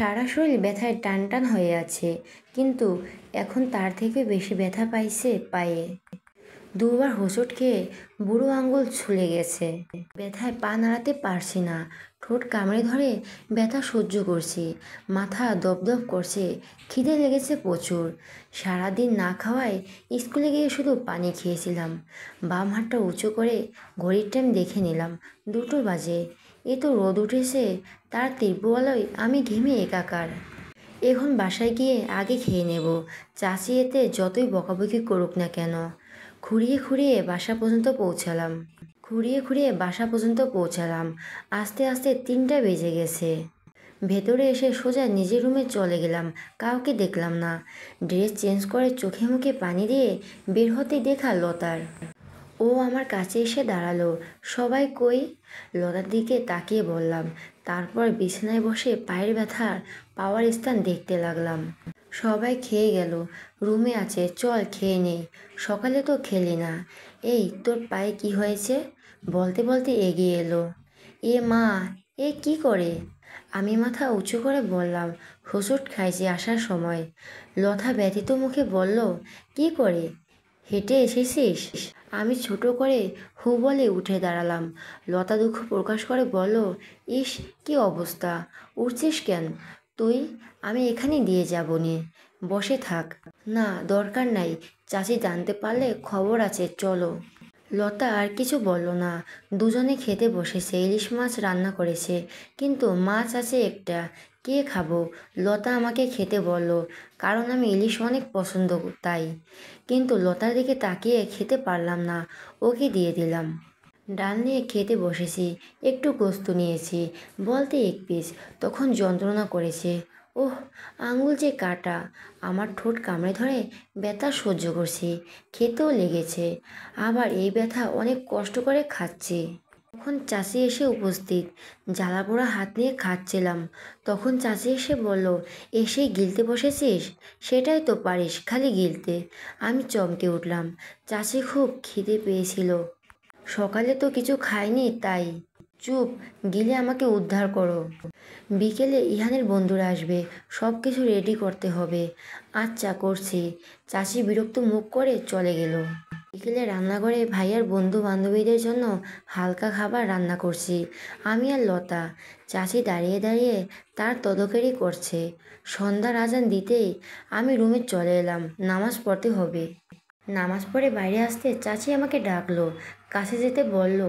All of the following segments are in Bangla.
সারা শরীর ব্যথায় টান টান হয়ে আছে, কিন্তু এখন তার থেকে বেশি ব্যথা পাইছে পায়ে। দুবার হোঁচট খেয়ে বুড়ো আঙ্গুল ছুলে গেছে। ব্যথায় পা নাড়াতে পারছি না, ঠোঁট কামড়ে ধরে ব্যথা সহ্য করছি, মাথা দপদপ করছে, খিদে লেগেছে প্রচুর। সারাদিন না খাওয়ায় স্কুলে গিয়ে শুধু পানি খেয়েছিলাম। বাম হাতটা উঁচু করে ঘড়ির টাইম দেখে নিলাম, 2টো বাজে। এ তো রোদ উঠেছে, তার তীব্র আলোয় আমি ঘেমে একাকার। এখন বাসায় গিয়ে আগে খেয়ে নেব, চাচি এতে যতই বকাবকি করুক না কেন। খুঁড়িয়ে খুঁড়িয়ে বাসা পর্যন্ত পৌঁছালাম। আস্তে আস্তে 3টা বেজে গেছে। ভেতরে এসে সোজা নিজের রুমে চলে গেলাম, কাউকে দেখলাম না। ড্রেস চেঞ্জ করে চোখে মুখে পানি দিয়ে বের হতেই দেখা লতার। ও আমার কাছে এসে দাঁড়ালো। সবাই কই? লতার দিকে তাকিয়ে বললাম। তারপর বিছানায় বসে পায়ের ব্যথার পাওয়ার স্থান দেখতে লাগলাম। সবাই খেয়ে গেল, রুমে আছে, চল খেয়ে নেই, সকালে তো খেলি না। এই তোর পায়ে কি হয়েছে? বলতে বলতে এগিয়ে এলো। এ মা, এ কি করে? আমি মাথা উঁচু করে বললাম, হোঁচট খাইছি আসার সময়। লতা ব্যথিত মুখে বলল, কি করে? হেঁটে এসেছিস? আমি ছোট করে হু বলে উঠে দাঁড়ালাম। লতা দুঃখ প্রকাশ করে বলল, ইস কি অবস্থা, উঠছিস কেন তুই? আমি এখানেই দিয়ে যাবো নে, বসে থাক। না দরকার নাই, চাচি জানতে পারলে খবর আছে, চলো। লতা আর কিছু বলল না। দুজনে খেতে বসেছে। ইলিশ মাছ রান্না করেছে, কিন্তু মাছ আছে একটা, কে খাবো? লতা আমাকে খেতে বলল, কারণ আমি ইলিশ অনেক পছন্দ তাই। কিন্তু লতার দিকে তাকিয়ে খেতে পারলাম না, ওকে দিয়ে দিলাম। ডাল নিয়ে খেতে বসেছি, একটু গোস্ত নিয়েছি, বলতে 1 পিস, তখন যন্ত্রণা করেছে। ওহ, আঙুল যে কাটা। আমার ঠোঁট কামড়ে ধরে ব্যথা সহ্য করছি, খেতেও লেগেছে। আবার এই ব্যথা অনেক কষ্ট করে খাচ্ছি। তখন চাচি এসে উপস্থিত। জ্বালা পোড়া হাত নিয়ে খাচ্ছিলাম, তখন চাচি এসে বলল, এসেই গিলতে বসেছিস? সেটাই তো পারিস, খালি গিলতে। আমি চমকে উঠলাম। চাচি খুব খিদে পেয়েছিল, সকালে তো কিছু খাইনি তাই। চুপ, গিলে আমাকে উদ্ধার করো। বিকেলে ইহানের বন্ধুরা আসবে, সব কিছু রেডি করতে হবে। আচ্ছা করছি। চাচি বিরক্ত মুখ করে চলে গেল। বিকেলে রান্নাঘরে ভাইয়ার বন্ধু বান্ধবীদের জন্য হালকা খাবার রান্না করছি আমি আর লতা। চাচি দাঁড়িয়ে দাঁড়িয়ে তার তদারকি করছে। সন্ধ্যার আজান দিতেই আমি রুমে চলে এলাম, নামাজ পড়তে হবে। নামাজ পড়ে বাইরে আসতে চাচি আমাকে ডাকলো, কাছে যেতে বলল,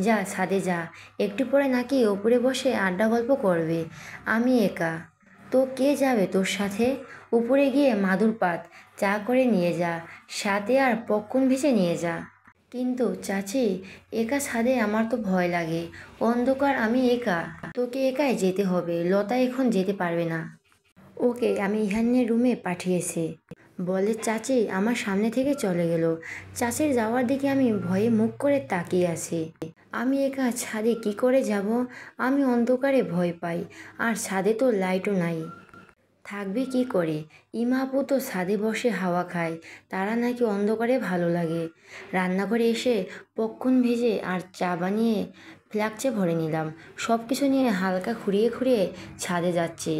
যা ছাদে যা, একটু পরে নাকি ওপরে বসে আড্ডা গল্প করবে। আমি একা, তো কে যাবে তোর সাথে? উপরে গিয়ে মাদুর পাত, চা করে নিয়ে যা, সাথে আর পপকর্ন ভেজে নিয়ে যা। কিন্তু চাচি, একা ছাদে আমার তো ভয় লাগে, অন্ধকার, আমি একা। তোকে একাই যেতে হবে, লতা এখন যেতে পারবে না। ওকে আমি ইহানের রুমে পাঠিয়েছি, বলে চাচি আমার সামনে থেকে চলে গেল। চাচির যাওয়ার দিকে আমি ভয়ে মুখ করে তাকিয়ে আছি। আমি একা ছাদে কি করে যাব? আমি অন্ধকারে ভয় পাই, আর ছাদে তো লাইটও নাই। থাকবে কি করে? ইমা আপু তো ছাদে বসে হাওয়া খায়, তারা নাকি অন্ধকারে ভালো লাগে। রান্নাঘরে এসে পপকর্ন ভেজে আর চা বানিয়ে ফ্লাক্সে ভরে নিলাম। সব কিছু নিয়ে হালকা খুঁড়িয়ে খুঁড়িয়ে ছাদে যাচ্ছি,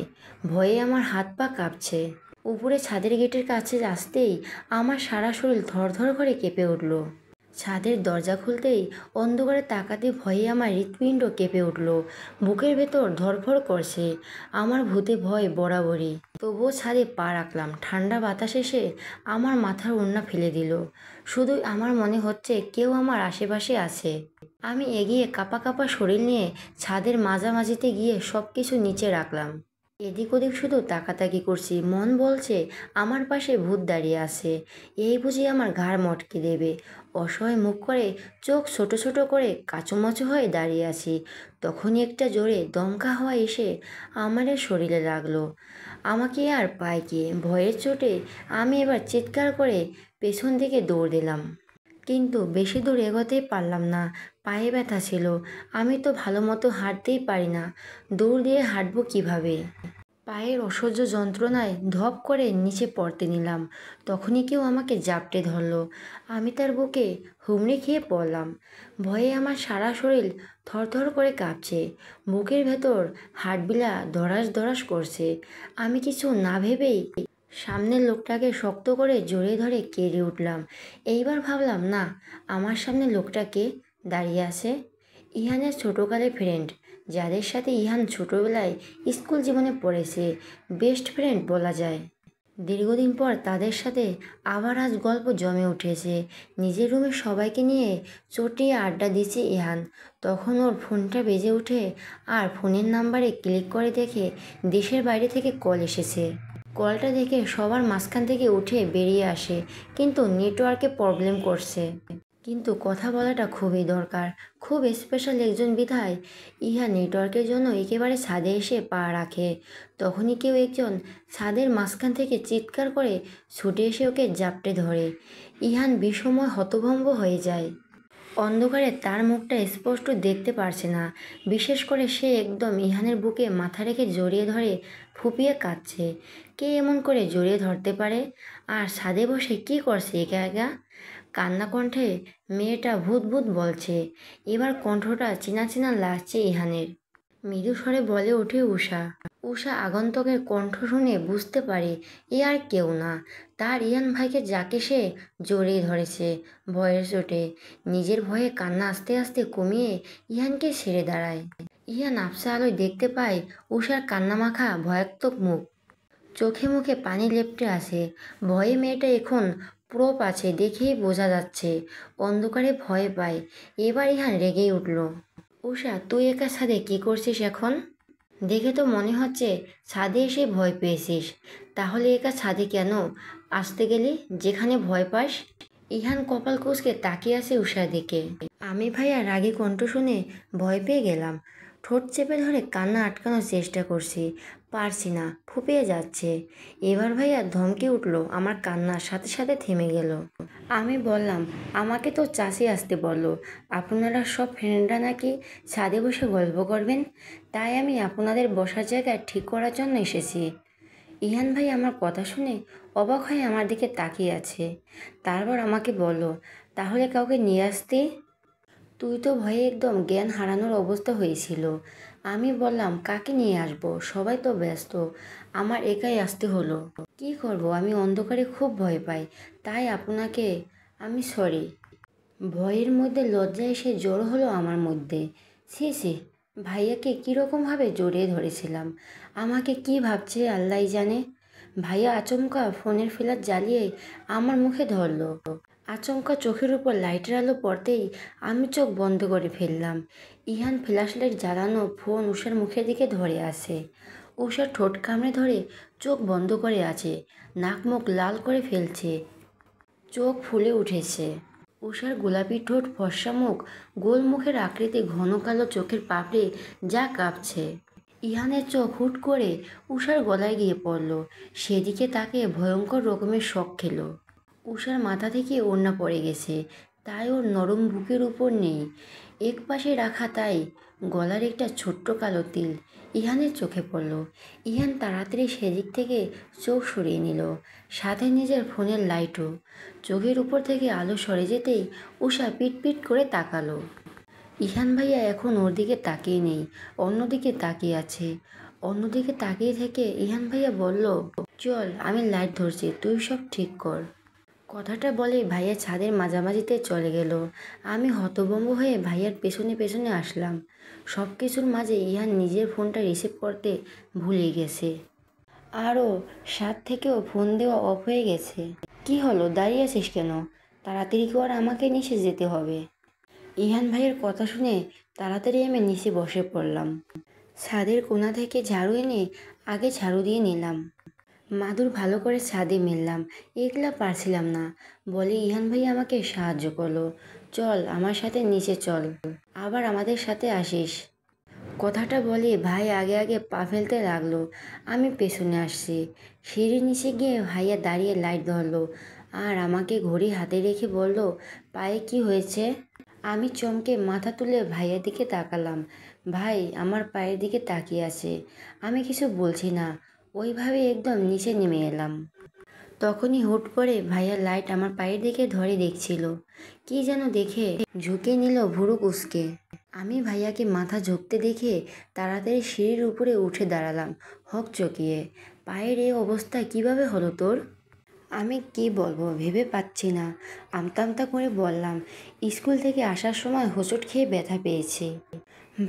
ভয়ে আমার হাত পা কাঁপছে। উপরে ছাদের গেটের কাছে আসতেই আমার সারা শরীর ধরধর করে কেঁপে উঠল। ছাদের দরজা খুলতেই অন্ধকারে তাকাতে ভয়ে আমার হৃৎপিণ্ড কেঁপে উঠল, বুকের ভেতর ধড়ফড় করছে। আমার ভূতে ভয় বরাবরই, তবুও ছাদে পা রাখলাম। ঠান্ডা বাতাস এসে আমার মাথার ওড়না ফেলে দিল। শুধু আমার মনে হচ্ছে কেউ আমার আশেপাশে আছে। আমি এগিয়ে কাঁপা কাঁপা শরীর নিয়ে ছাদের মাঝামাঝিতে গিয়ে সব কিছু নিচে রাখলাম। এদিক ওদিক শুধু তাকাতাকি করছি, মন বলছে আমার পাশে ভূত দাঁড়িয়ে আছে, এই বুঝি আমার ঘাড় মটকে দেবে। অসহায় মুখ করে চোখ ছোট ছোট করে কাচুমাচু হয়ে দাঁড়িয়ে আছি। তখনই একটা জোরে দমকা হাওয়া এসে আমার শরীরে লাগলো। আমাকে আর পায় কে? ভয়ের চোটে আমি এবার চিৎকার করে পেছন দিকে দৌড় দিলাম, কিন্তু বেশি দূর এগোতেই পারলাম না, পায়ে ব্যথা ছিল। আমি তো ভালো মতো হাঁটতেই পারি না, দৌড় দিয়ে হাঁটবো কিভাবে? পায়ের অসহ্য যন্ত্রণায় ধপ করে নিচে পড়তে নিলাম। তখনই কেউ আমাকে জাপটে ধরলো। আমি তার বুকে হুমড়ি খেয়ে পড়লাম। ভয়ে আমার সারা শরীর থরথর করে কাঁপছে, বুকের ভেতর হাড়বিলা ধড়াস ধড়াস করছে। আমি কিছু না ভেবেই সামনের লোকটাকে শক্ত করে জড়িয়ে ধরে কেঁদে উঠলাম। এইবার ভাবলাম, না, আমার সামনে লোকটাকে দাঁড়িয়ে আছে ইহানের ছোটোকালের ফ্রেন্ড, যাদের সাথে ইহান ছোটোবেলায় স্কুল জীবনে পড়েছে, বেস্ট ফ্রেন্ড বলা যায়। দীর্ঘদিন পর তাদের সাথে আবার আজ গল্প জমে উঠেছে। নিজের রুমে সবাইকে নিয়ে চটিয়ে আড্ডা দিচ্ছে ইহান। তখন ওর ফোনটা বেজে ওঠে আর ফোনের নাম্বারে ক্লিক করে দেখে দেশের বাইরে থেকে কল এসেছে। কলটা দেখে সবার মাঝখান থেকে উঠে বেরিয়ে আসে, কিন্তু নেটওয়ার্কে প্রবলেম করছে। কিন্তু কথা বলাটা খুবই দরকার, খুব স্পেশাল একজন বিধায় ইহা নেটওয়ার্কের জন্য একেবারে ছাদে এসে পা রাখে। তখনই কেউ একজন ছাদের মাঝখান থেকে চিৎকার করে ছুটে এসে ওকে জাপটে ধরে। ইহান বিষময় হতভম্ব হয়ে যায়। অন্ধকারে তার মুখটা স্পষ্ট দেখতে পারছে না, বিশেষ করে সে একদম ইহানের বুকে মাথা রেখে জড়িয়ে ধরে ফুপিয়ে কাঁদছে। কে এমন করে জড়িয়ে ধরতে পারে? আর ছাদে বসে কি করছে একা একা? কান্না কণ্ঠে মেয়েটা ভূত ভূত বলছে। এবার কণ্ঠটা চেনা চেনা লাগছে ইহানের। মৃদু স্বরে বলে ওঠে উষা। উষা আগন্তুকের কণ্ঠ শুনে বুঝতে পারে এ আর কেউ না, তার ইহান ভাইকে, যাকে সে জড়িয়ে ধরেছে ভয়ের চোটে। নিজের ভয়ে কান্না আস্তে আস্তে কমিয়ে ইহানকে ছেড়ে দাঁড়ায়। ইহান আবছা আলোয় দেখতে পায় উষার কান্নামাখা ভয়াত্মক মুখ, চোখে মুখে পানি লেপটে আছে। ভয়ে মেয়েটা এখন প্রোপ আছে দেখেই বোঝা যাচ্ছে। অন্ধকারে ভয় পায়। এবার ইহান রেগেই উঠল। উষা, তুই একা ছাদে কি করছিস এখন? দেখে তো মনে হচ্ছে ছাদে এসে ভয় পেয়েছিস। তাহলে একা ছাদে কেন আসতে গেলি যেখানে ভয় পাস? ইহান কপাল কুঁচকে তাকিয়ে আছে উষার দিকে। আমি ভাইয়া রাগী কণ্ঠ শুনে ভয় পেয়ে গেলাম। ঠোঁট চেপে ধরে কান্না আটকানোর চেষ্টা করছি, পারছি না, ফুপিয়ে যাচ্ছে। এবার ভাইয়া ধমকে উঠল, আমার কান্নার সাথে সাথে থেমে গেল। আমি বললাম, আমাকে তো চাষি আসতে বললো, আপনারা সব ফ্রেন্ডরা নাকি ছাদে বসে গল্প করবেন, তাই আমি আপনাদের বসার জায়গা ঠিক করার জন্য এসেছি। ইহান ভাই আমার কথা শুনে অবাক হয়ে আমার দিকে তাকিয়ে আছে। তারপর আমাকে বলল, তাহলে কাউকে নিয়ে আসতে? তুই তো ভয়ে একদম জ্ঞান হারানোর অবস্থা হয়েছিল। আমি বললাম, কাকে নিয়ে আসবো, সবাই তো ব্যস্ত, আমার একাই আসতে হলো। কি করব, আমি অন্ধকারে খুব ভয় পাই, তাই আপনাকে। আমি সরি। ভয়ের মধ্যে লজ্জা এসে জড়ো হলো আমার মধ্যে। ছি ছি, ভাইয়াকে কীরকমভাবে জড়িয়ে ধরেছিলাম, আমাকে কি ভাবছে আল্লাহই জানে। ভাইয়া আচমকা ফোনের ফ্ল্যাশ জ্বালিয়ে আমার মুখে ধরলো। আচমকা চোখের উপর লাইটের আলো পড়তেই আমি চোখ বন্ধ করে ফেললাম। ইহান ফ্ল্যাশ লাইট জ্বালানো ফোন উষার মুখের দিকে ধরে আছে। উষার ঠোঁট কামড়ে ধরে চোখ বন্ধ করে আছে, নাক মুখ লাল করে ফেলছে, চোখ ফুলে উঠেছে। উষার গোলাপি ঠোঁট, ফর্সা মুখ, গোল মুখের আকৃতি, ঘন কালো চোখের পাপড়ি যা কাঁপছে। ইহানের চোখ হুট করে উষার গলায় গিয়ে পড়ল। সেদিকে তাকে ভয়ঙ্কর রকমের শক খেল। উষার মাথা থেকে ওড়না পড়ে গেছে, তাই ওর নরম বুকের উপর নেই, এক পাশে রাখা, তাই গলার একটা ছোট্ট কালো তিল ইহানের চোখে পড়ল। ইহান তাড়াতাড়ি সেদিক থেকে চোখ সরিয়ে নিল, সাথে নিজের ফোনের লাইটও। চোখের উপর থেকে আলো সরে যেতেই উষা পিট করে তাকালো। ইহান ভাইয়া এখন ওর দিকে তাকিয়ে নেই, অন্যদিকে তাকিয়ে আছে। অন্যদিকে তাকিয়ে থেকে ইহান ভাইয়া বলল, চল, আমি লাইট ধরছি, তুই সব ঠিক কর। কথাটা বলে ভাইয়া ছাদের মাঝামাঝিতে চলে গেল। আমি হতভম্ব হয়ে ভাইয়ার পেছনে পেছনে আসলাম। সব কিছুর মাঝে ইহান নিজের ফোনটা রিসিভ করতে ভুলে গেছে। আরও সাত থেকেও ফোন দেওয়া অফ হয়ে গেছে। কি হলো, দাঁড়িয়ে আছিস কেন? তাড়াতাড়ি কর, আমাকে নিচে যেতে হবে। ইহান ভাইয়ের কথা শুনে তাড়াতাড়ি আমি নিচে বসে পড়লাম। ছাদের কোণা থেকে ঝাড়ু এনে আগে ঝাড়ু দিয়ে নিলাম। মাদুর ভালো করে ছাদে মেললাম, একলা পারছিলাম না বলে ইহান ভাই আমাকে সাহায্য করলো। চল, আমার সাথে নিচে চল, আবার আমাদের সাথে আসিস। কথাটা বলে ভাই আগে আগে পা ফেলতে লাগলো। আমি পেছনে আসছি। সিঁড়ির নিচে গিয়ে ভাইয়া দাঁড়িয়ে লাইট ধরলো আর আমাকে ঘড়ি হাতে রেখে বলল, পায়ে কি হয়েছে? আমি চমকে মাথা তুলে ভাইয়ের দিকে তাকালাম। ভাই আমার পায়ের দিকে তাকিয়ে আছে। আমি কিছু বলছি না, ওইভাবে একদম নিচে নেমে এলাম। তখনই হুট করে ভাইয়ার লাইট আমার পায়ের দিকে ধরে দেখছিল। কি যেন দেখে ঝুঁকে নিল ভুরু কুঁচকে। আমি ভাইয়াকে মাথা ঝুঁকতে দেখে তাড়াতাড়ি সিঁড়ির উপরে উঠে দাঁড়ালাম হকচকিয়ে। পায়ের এই অবস্থা কিভাবে হলো তোর? আমি কি বলবো ভেবে পাচ্ছি না। আমতা আমতা করে বললাম, স্কুল থেকে আসার সময় হোঁচট খেয়ে ব্যথা পেয়েছি।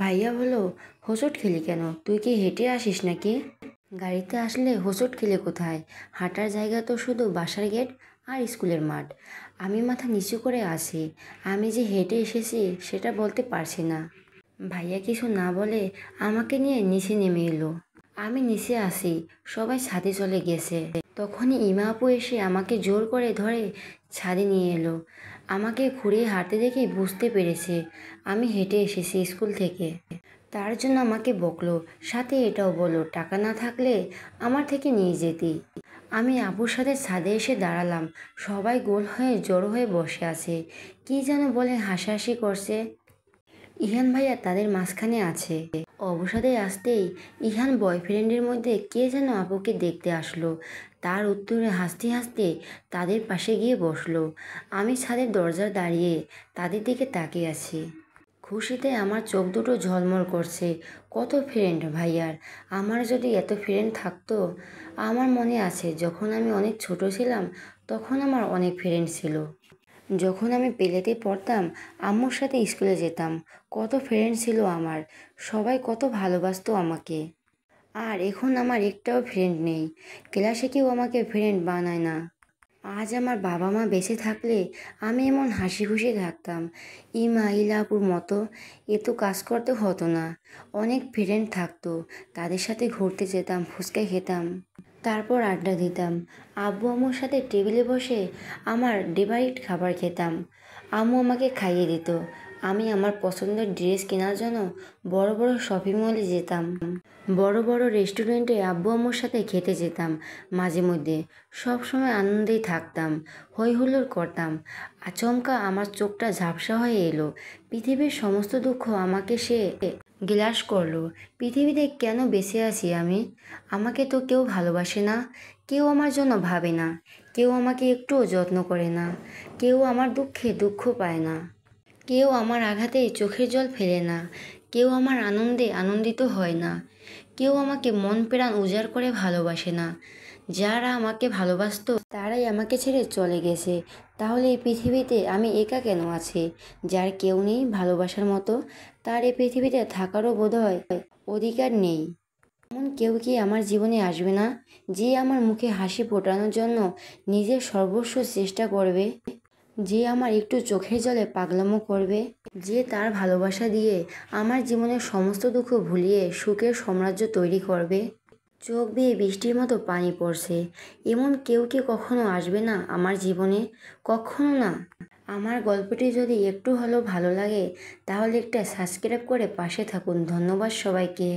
ভাইয়া বলল, হোঁচট খেলি কেন? তুই কি হেঁটে আসিস নাকি? গাড়িতে আসলে হোঁচট খেলে কোথায়? হাঁটার জায়গা তো শুধু বাসার গেট আর স্কুলের মাঠ। আমি মাথা নিচু করে আসি। আমি যে হেঁটে এসেছি সেটা বলতে পারছি না। ভাইয়া কিছু না বলে আমাকে নিয়ে নিচে নেমে এলো। আমি নিচে আসি, সবাই ছাদে চলে গেছে। তখনই ইমা আপু এসে আমাকে জোর করে ধরে ছাদে নিয়ে এলো। আমাকে ঘুরিয়ে হাঁটতে দেখে বুঝতে পেরেছে আমি হেঁটে এসেছি স্কুল থেকে। তার জন্য আমাকে বকলো, সাথে এটাও বললো টাকা না থাকলে আমার থেকে নিয়ে যেতি। আমি আপুর সাথে ছাদে এসে দাঁড়ালাম। সবাই গোল হয়ে জড়ো হয়ে বসে আছে, কি যেন বলে হাসাহাসি করছে। ইহান ভাইয়া তাদের মাঝখানে আছে। অবসাদে আসতেই ইহান বয়ফ্রেন্ডের মধ্যে কে যেন আপুকে দেখতে আসলো। তার উত্তরে হাসতে হাসতে তাদের পাশে গিয়ে বসলো। আমি ছাদের দরজায় দাঁড়িয়ে তাদের দিকে তাকিয়ে আছি। খুশিতে আমার চোখ দুটো ঝলমল করছে। কত ফ্রেন্ড ভাইয়ার। আমার যদি এত ফ্রেন্ড থাকতো। আমার মনে আছে যখন আমি অনেক ছোট ছিলাম তখন আমার অনেক ফ্রেন্ড ছিল। যখন আমি পেলেতে পড়তাম আম্মুর সাথে স্কুলে যেতাম, কত ফ্রেন্ড ছিল আমার। সবাই কত ভালোবাসতো আমাকে। আর এখন আমার একটাও ফ্রেন্ড নেই। ক্লাসে কেউ আমাকে ফ্রেন্ড বানায় না। আজ আমার বাবা মা বেঁচে থাকলে আমি এমন হাসি খুশি থাকতাম। ইমা ইলাপুর মতো এত কাজ করতে হতো না। অনেক ফ্রেন্ড থাকতো, তাদের সাথে ঘুরতে যেতাম, ফুচকা খেতাম, তারপর আড্ডা দিতাম। আব্বু আম্মুর সাথে টেবিলে বসে আমার ফেভারিট খাবার খেতাম। আম্মু আমাকে খাইয়ে দিত। আমি আমার পছন্দের ড্রেস কেনার জন্য বড় বড় শপিং মলে যেতাম। বড় বড় রেস্টুরেন্টে আব্বু আম্মুর সাথে খেতে যেতাম মাঝে মধ্যে। সব সময় আনন্দেই থাকতাম, হই হুল্লোড় করতাম। আচমকা আমার চোখটা ঝাপসা হয়ে এলো। পৃথিবীর সমস্ত দুঃখ আমাকে সে গ্রাস করলো। পৃথিবীতে কেন বেঁচে আছি আমি? আমাকে তো কেউ ভালোবাসে না, কেউ আমার জন্য ভাবে না, কেউ আমাকে একটুও যত্ন করে না, কেউ আমার দুঃখে দুঃখ পায় না, কেউ আমার আঘাতে চোখের জল ফেলে না, কেউ আমার আনন্দে আনন্দিত হয় না, কেউ আমাকে মন প্রাণ উজাড় করে ভালোবাসে না। যারা আমাকে ভালোবাসতো তারাই আমাকে ছেড়ে চলে গেছে। তাহলে এই পৃথিবীতে আমি একা কেন আছি? যার কেউ নেই ভালোবাসার মতো, তার এই পৃথিবীতে থাকারও বোধহয় অধিকার নেই। এমন কেউ কি আমার জীবনে আসবে না, যে আমার মুখে হাসি ফোটানোর জন্য নিজের সর্বস্ব চেষ্টা করবে, যে আমার একটু চোখের জলে পাগলামো করবে, যে তার ভালোবাসা দিয়ে আমার জীবনের সমস্ত দুঃখ ভুলিয়ে সুখের সাম্রাজ্য তৈরি করবে। চোখ বেয়ে বৃষ্টির মতো পানি পড়ছে। এমন কেউ কি কখনো আসবে না আমার জীবনে? কখনো না। আমার গল্পটি যদি একটু হলেও ভালো লাগে তাহলে একটা সাবস্ক্রাইব করে পাশে থাকুন। ধন্যবাদ সবাইকে।